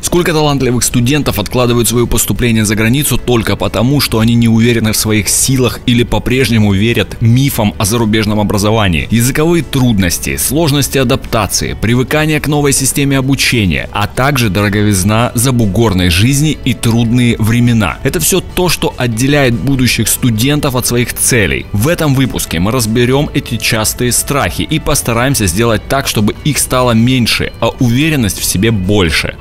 Сколько талантливых студентов откладывают свое поступление за границу только потому, что они не уверены в своих силах или по-прежнему верят мифам о зарубежном образовании. Языковые трудности, сложности адаптации, привыкание к новой системе обучения, а также дороговизна забугорной жизни и трудные времена. Это все то, что отделяет будущих студентов от своих целей. В этом выпуске мы разберем эти частые страхи и постараемся сделать так, чтобы их стало меньше, а уверенность в себе больше.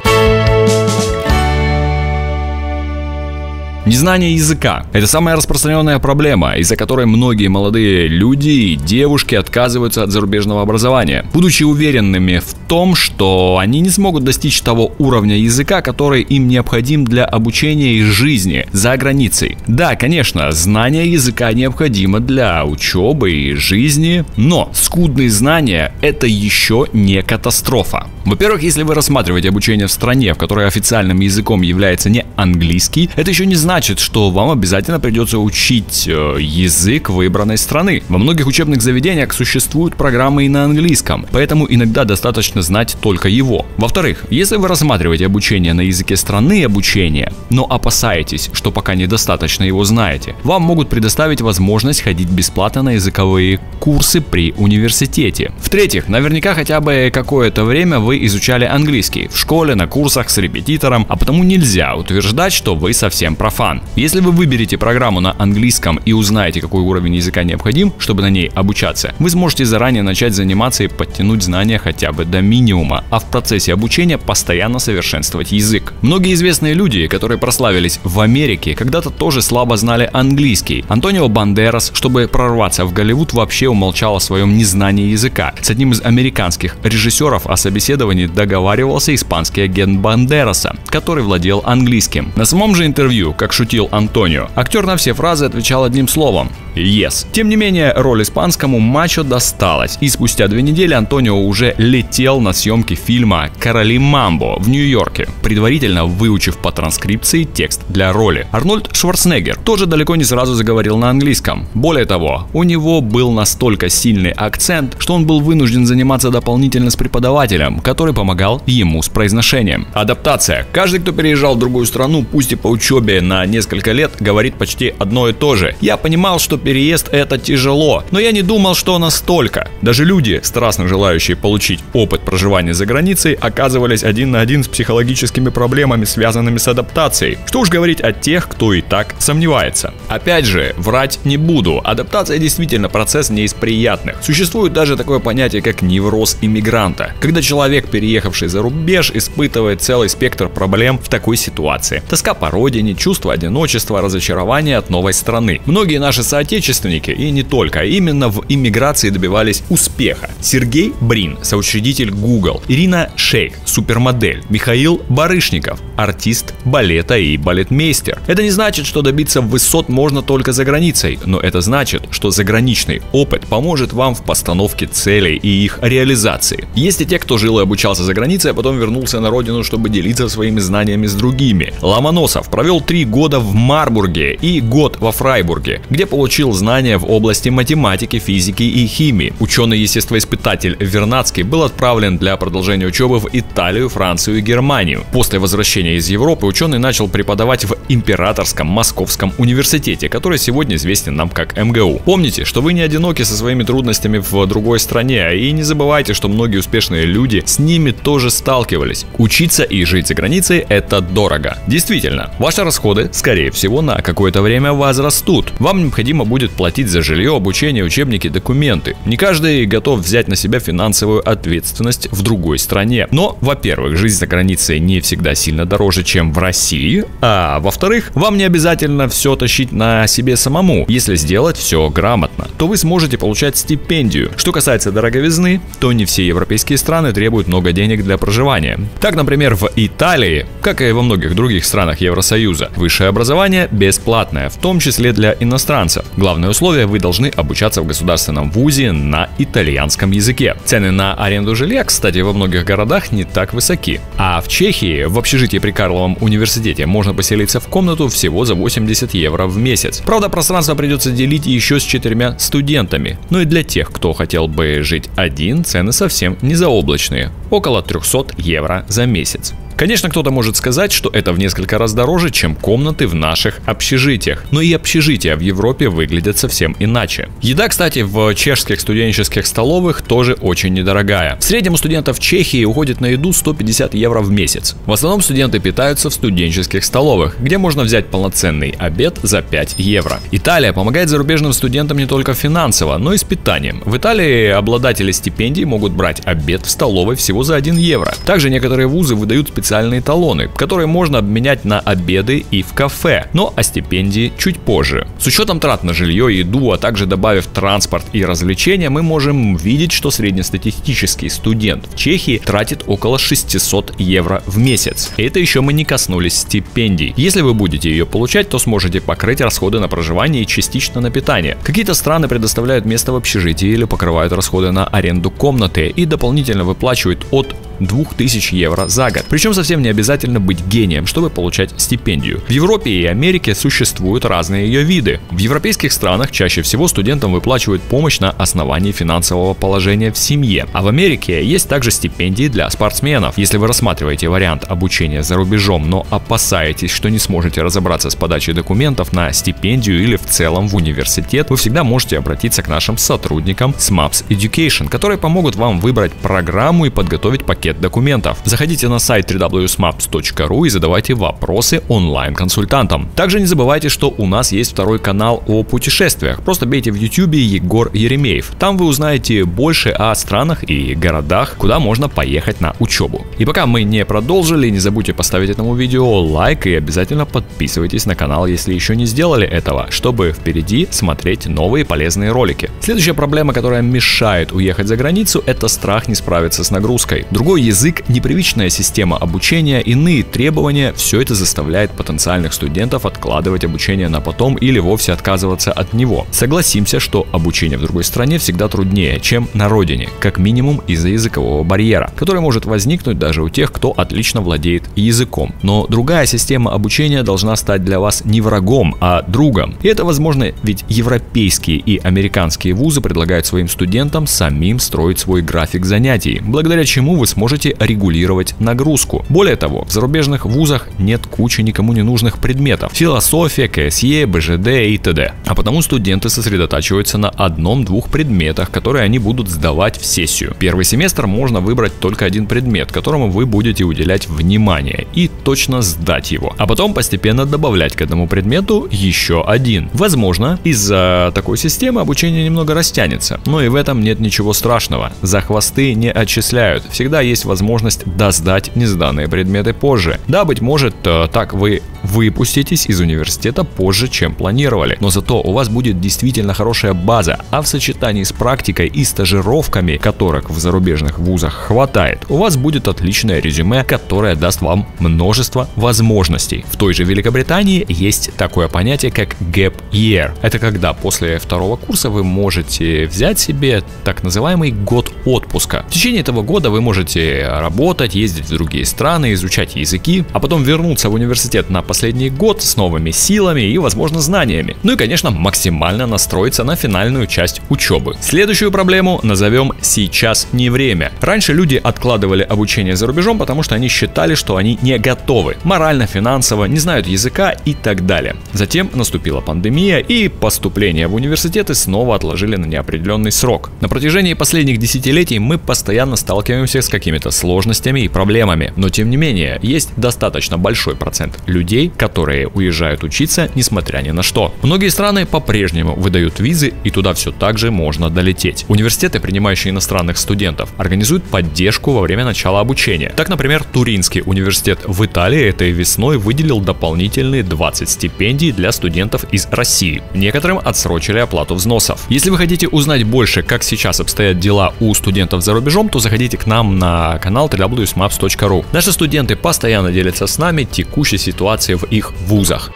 Незнание языка – это самая распространенная проблема, из-за которой многие молодые люди и девушки отказываются от зарубежного образования, будучи уверенными в том, что они не смогут достичь того уровня языка, который им необходим для обучения и жизни за границей. Да, конечно, знание языка необходимо для учебы и жизни, но скудные знания – это еще не катастрофа. Во-первых, если вы рассматриваете обучение в стране, в которой официальным языком является не английский, это еще не значит, что вам обязательно придется учить язык выбранной страны. Во многих учебных заведениях существуют программы и на английском, поэтому иногда достаточно знать только его. Во-вторых, если вы рассматриваете обучение на языке страны обучения, но опасаетесь, что пока недостаточно его знаете, вам могут предоставить возможность ходить бесплатно на языковые курсы при университете. В-третьих, наверняка хотя бы какое-то время вы изучали английский в школе, на курсах с репетитором, а потому нельзя утверждать, что вы совсем профан. Если вы выберете программу на английском и узнаете, какой уровень языка необходим, чтобы на ней обучаться, вы сможете заранее начать заниматься и подтянуть знания хотя бы до минимума, а в процессе обучения постоянно совершенствовать язык. Многие известные люди, которые прославились в Америке, когда-то тоже слабо знали английский. Антонио Бандерас, чтобы прорваться в Голливуд, вообще умолчал о своем незнании языка. С одним из американских режиссеров о собеседовании договаривался испанский агент Бандераса, который владел английским. На самом же интервью, как шутил Антонио, актер на все фразы отвечал одним словом – yes. Тем не менее, роль испанскому мачо досталась, и спустя 2 недели Антонио уже летел на съемки фильма «Короли Мамбо» в Нью-Йорке, предварительно выучив по транскрипции текст для роли. Арнольд Шварценеггер тоже далеко не сразу заговорил на английском. Более того, у него был настолько сильный акцент, что он был вынужден заниматься дополнительно с преподавателем, который помогал ему с произношением. Адаптация. Каждый, кто переезжал в другую страну, пусть и по учебе на несколько лет, говорит почти одно и то же. Я понимал, что переезд это тяжело, но я не думал, что настолько. Даже люди, страстно желающие получить опыт проживания за границей, оказывались один на один с психологическими проблемами, связанными с адаптацией. Что уж говорить о тех, кто и так сомневается. Опять же, врать не буду. Адаптация действительно процесс не из приятных. Существует даже такое понятие, как невроз иммигранта, когда человек, переехавший за рубеж, испытывает целый спектр проблем в такой ситуации. Тоска по родине, чувство одиночества, разочарование от новой страны. Многие наши соотечественники, и не только, именно в иммиграции добивались успеха. Сергей Брин, соучредитель Google, Ирина Шейх, супермодель, Михаил Барышников, артист балета и балетмейстер. Это не значит, что добиться высот можно только за границей, но это значит, что заграничный опыт поможет вам в постановке целей и их реализации. Есть и те, кто жил и обучался за границей, а потом вернулся на родину, чтобы делиться своими знаниями с другими. Ломоносов провел 3 года в Марбурге и год во Фрайбурге, где получил знания в области математики, физики и химии. Ученый-естествоиспытатель Вернадский был отправлен для продолжения учебы в Италию, Францию и Германию. После возвращения из Европы ученый начал преподавать в Императорском Московском университете, который сегодня известен нам как МГУ. Помните, что вы не одиноки со своими трудностями в другой стране, и не забывайте, что многие успешные люди с ними тоже сталкивались. Учиться и жить за границей – это дорого. Действительно, ваши расходы, скорее всего, на какое-то время возрастут. Вам необходимо будет платить за жилье, обучение, учебники, документы. Не каждый готов взять на себя финансовую ответственность в другой стране. Но, во-первых, жизнь за границей не всегда сильно дороже, чем в России, а во-вторых, вам не обязательно все тащить на себе самому. Если сделать все грамотно, то вы сможете получать стипендию. Что касается дороговизны, то не все европейские страны требуют много денег для проживания. Так, например, в Италии, как и во многих других странах Евросоюза, высшее образование бесплатное, в том числе для иностранцев. Главное условие – вы должны обучаться в государственном вузе на итальянском языке. Цены на аренду жилья, кстати, во многих городах не так высоки. А в Чехии, в общежитии при Карловом университете, можно поселиться в комнату всего за 80 евро в месяц. Правда, пространство придется делить еще с 4 студентами. Но и для тех, кто хотел бы жить один, цены совсем не заоблачные – около 300 евро за месяц. Конечно, кто-то может сказать, что это в несколько раз дороже, чем комнаты в наших общежитиях. Но и общежития в Европе выглядят совсем иначе. Еда, кстати, в чешских студенческих столовых тоже очень недорогая. В среднем у студентов Чехии уходит на еду 150 евро в месяц. В основном студенты питаются в студенческих столовых, где можно взять полноценный обед за 5 евро. Италия помогает зарубежным студентам не только финансово, но и с питанием. В Италии обладатели стипендий могут брать обед в столовой всего за 1 евро. Также некоторые вузы выдают специальные талоны, которые можно обменять на обеды и в кафе, но о стипендии чуть позже. С учетом трат на жилье и еду, а также добавив транспорт и развлечения, мы можем видеть, что среднестатистический студент в Чехии тратит около 600 евро в месяц. И это еще мы не коснулись стипендий. Если вы будете ее получать, то сможете покрыть расходы на проживание и частично на питание. Какие-то страны предоставляют место в общежитии или покрывают расходы на аренду комнаты и дополнительно выплачивают от 2000 евро за год. Причем совсем не обязательно быть гением, чтобы получать стипендию. В Европе и Америке существуют разные ее виды. В европейских странах чаще всего студентам выплачивают помощь на основании финансового положения в семье. А в Америке есть также стипендии для спортсменов. Если вы рассматриваете вариант обучения за рубежом, но опасаетесь, что не сможете разобраться с подачей документов на стипендию или в целом в университет, вы всегда можете обратиться к нашим сотрудникам SMAPS Education, которые помогут вам выбрать программу и подготовить пакет документов. Заходите на сайт www.smaps.ru и задавайте вопросы онлайн-консультантам. Также не забывайте, что у нас есть второй канал о путешествиях. Просто бейте в YouTube Егор Еремеев. Там вы узнаете больше о странах и городах, куда можно поехать на учебу. И пока мы не продолжили, не забудьте поставить этому видео лайк и обязательно подписывайтесь на канал, если еще не сделали этого, чтобы впереди смотреть новые полезные ролики. Следующая проблема, которая мешает уехать за границу, это страх не справиться с нагрузкой. Другой язык, непривычная система обучения, иные требования – все это заставляет потенциальных студентов откладывать обучение на потом или вовсе отказываться от него. Согласимся, что обучение в другой стране всегда труднее, чем на родине, как минимум из-за языкового барьера, который может возникнуть даже у тех, кто отлично владеет языком. Но другая система обучения должна стать для вас не врагом, а другом. И это возможно, ведь европейские и американские вузы предлагают своим студентам самим строить свой график занятий, благодаря чему вы сможете регулировать нагрузку. Более того, в зарубежных вузах нет кучи никому не нужных предметов: философия, КСЕ, БЖД и т.д. А потому студенты сосредотачиваются на одном-двух предметах, которые они будут сдавать в сессию. Первый семестр можно выбрать только один предмет, которому вы будете уделять внимание, и точно сдать его. А потом постепенно добавлять к этому предмету еще один. Возможно, из-за такой системы обучение немного растянется, но и в этом нет ничего страшного. За хвосты не отчисляют. Всегда есть возможность досдать несданные предметы позже. Да, быть может, так вы выпуститесь из университета позже, чем планировали, но зато у вас будет действительно хорошая база, а в сочетании с практикой и стажировками, которых в зарубежных вузах хватает, у вас будет отличное резюме, которое даст вам множество возможностей. В той же Великобритании есть такое понятие, как gap year. Это когда после второго курса вы можете взять себе так называемый год отпуска. В течение этого года вы можете работать, ездить в другие страны, изучать языки, а потом вернуться в университет на последний год с новыми силами и, возможно, знаниями. Ну и, конечно, максимально настроиться на финальную часть учебы. Следующую проблему назовем «сейчас не время». Раньше люди откладывали обучение за рубежом, потому что они считали, что они не готовы. Морально, финансово, не знают языка и так далее. Затем наступила пандемия, и поступление в университеты снова отложили на неопределенный срок. На протяжении последних десятилетий мы постоянно сталкиваемся с какими-то сложностями и проблемами. Но тем не менее, есть достаточно большой процент людей, которые уезжают учиться, несмотря ни на что. Многие страны по-прежнему выдают визы, и туда все так же можно долететь. Университеты, принимающие иностранных студентов, организуют поддержку во время начала обучения. Так, например, Туринский университет в Италии этой весной выделил дополнительные 20 стипендий для студентов из России. Некоторым отсрочили оплату взносов. Если вы хотите узнать больше, как сейчас обстоят дела у студентов за рубежом, то заходите к нам на канал www.smaps.ru. Наши студенты постоянно делятся с нами текущей ситуацией в их вузах.